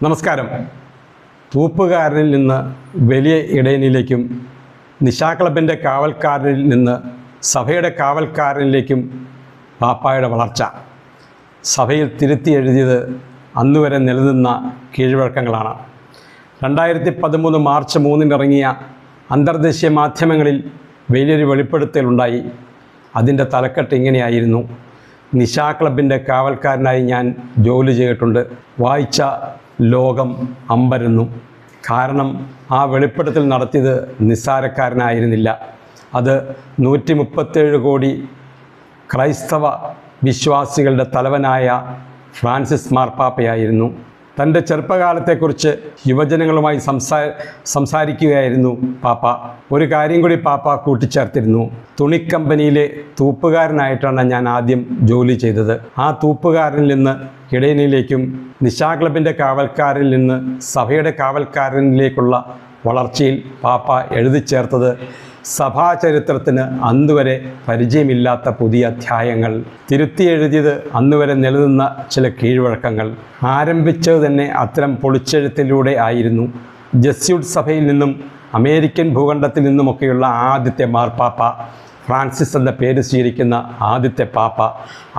നമസ്കാരം. തൂപ്പുകാരനിൽ നിന്ന് വലിയ ഇടയനിലേക്കും നിശാ ക്ലബിൻ്റെ കാവൽക്കാരനിൽ നിന്ന് സഭയുടെ കാവൽക്കാരനിലേക്കും പാപ്പായുടെ വളർച്ച. സഭയിൽ തിരുത്തി എഴുതിയത് അന്നുവരെ നിലനിന്ന കീഴ്വഴക്കങ്ങളാണ്. 2013 മാർച്ച് 3 ഇറങ്ങിയ അന്തർദേശീയ മാധ്യമങ്ങളിൽ വലിയൊരു വെളിപ്പെടുത്തലുണ്ടായി. അതിൻ്റെ തലക്കെട്ട് ഇങ്ങനെയായിരുന്നു: നിശാ ക്ലബിൻ്റെ കാവൽക്കാരനായി ഞാൻ ജോലി ചെയ്തിട്ടുണ്ട്. വായിച്ച ലോകം അമ്പരന്നു. കാരണം ആ വെളിപ്പെടുത്തൽ നടത്തിയത് നിസ്സാരക്കാരനായിരുന്നില്ല. അത് 137 കോടി ക്രൈസ്തവ വിശ്വാസികളുടെ തലവനായ ഫ്രാൻസിസ് മാർപ്പാപ്പയായിരുന്നു. തൻ്റെ ചെറുപ്പകാലത്തെക്കുറിച്ച് യുവജനങ്ങളുമായി സംസാരിക്കുകയായിരുന്നു പാപ്പ. ഒരു കാര്യം കൂടി പാപ്പ കൂട്ടിച്ചേർത്തിരുന്നു: തുണിക്കമ്പനിയിലെ തൂപ്പുകാരനായിട്ടാണ് ഞാൻ ആദ്യം ജോലി ചെയ്തത്. ആ തൂപ്പുകാരനിൽ നിന്ന് ഇടയനിലേക്കും നിശാ ക്ലബിൻ്റെ കാവൽക്കാരിൽ നിന്ന് സഭയുടെ കാവൽക്കാരനിലേക്കുള്ള വളർച്ചയിൽ പാപ്പ എഴുതി ചേർത്തത് സഭാചരിത്രത്തിന് അന്നുവരെ പരിചയമില്ലാത്ത പുതിയ അധ്യായങ്ങൾ. തിരുത്തി എഴുതിയത് അന്നുവരെ നിലനിന്ന ചില കീഴ്വഴക്കങ്ങൾ. ആരംഭിച്ചത് തന്നെ അത്തരം പൊളിച്ചെഴുത്തിലൂടെ ആയിരുന്നു. ജസ്യൂട്ട് സഭയിൽ നിന്നും അമേരിക്കൻ ഭൂഖണ്ഡത്തിൽ നിന്നുമൊക്കെയുള്ള ആദ്യത്തെ മാർപ്പാപ്പ, ഫ്രാൻസിസ് എന്ന പേര് സ്വീകരിക്കുന്ന ആദ്യത്തെ പാപ്പ.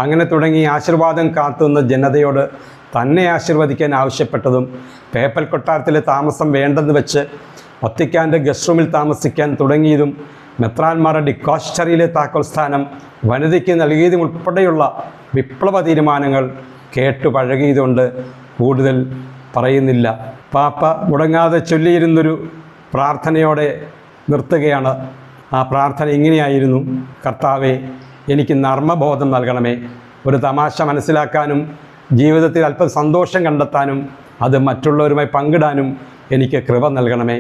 അങ്ങനെ തുടങ്ങി ആശീർവാദം കാത്തുനിന്ന ജനതയോട് തന്നെ ആശീർവദിക്കാൻ ആവശ്യപ്പെട്ടതും പേപ്പൽ കൊട്ടാരത്തിലെ താമസം വേണ്ടെന്ന് വെച്ച് വത്തിക്കാൻ്റെ ഗസ്റ്റ് റൂമിൽ താമസിക്കാൻ തുടങ്ങിയതും മെത്രാന്മാരുടെ ഡിക്കോസ്റ്ററിയിലെ താക്കോൽ സ്ഥാനം വനിതയ്ക്ക് നൽകിയതും ഉൾപ്പെടെയുള്ള വിപ്ലവ തീരുമാനങ്ങൾ കേട്ടു പഴകിയതുകൊണ്ട് കൂടുതൽ പറയുന്നില്ല. പാപ്പ മുടങ്ങാതെ ചൊല്ലിയിരുന്നൊരു പ്രാർത്ഥനയോടെ നിർത്തുകയാണ്. ആ പ്രാർത്ഥന ഇങ്ങനെയായിരുന്നു: കർത്താവേ, എനിക്ക് നർമ്മബോധം നൽകണമേ. ഒരു തമാശ മനസ്സിലാക്കാനും ജീവിതത്തിൽ അല്പം സന്തോഷം കണ്ടെത്താനും അത് മറ്റുള്ളവരുമായി പങ്കിടാനും എനിക്ക് കൃപ നൽകണമേ.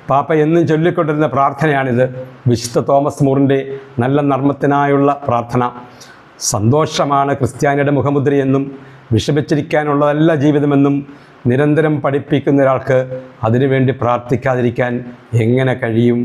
പാപ്പ എന്നും ചൊല്ലിക്കൊണ്ടിരുന്ന പ്രാർത്ഥനയാണിത്. വിശുദ്ധ തോമസ് മൂറിൻ്റെ നല്ല നർമ്മത്തിനായുള്ള പ്രാർത്ഥന. സന്തോഷമാണ് ക്രിസ്ത്യാനിയുടെ മുഖമുദ്രയെന്നും വിഷമിച്ചിരിക്കാനുള്ളതല്ല ജീവിതമെന്നും നിരന്തരം പഠിപ്പിക്കുന്ന ഒരാൾക്ക് അതിനുവേണ്ടി പ്രാർത്ഥിക്കാതിരിക്കാൻ എങ്ങനെ കഴിയും?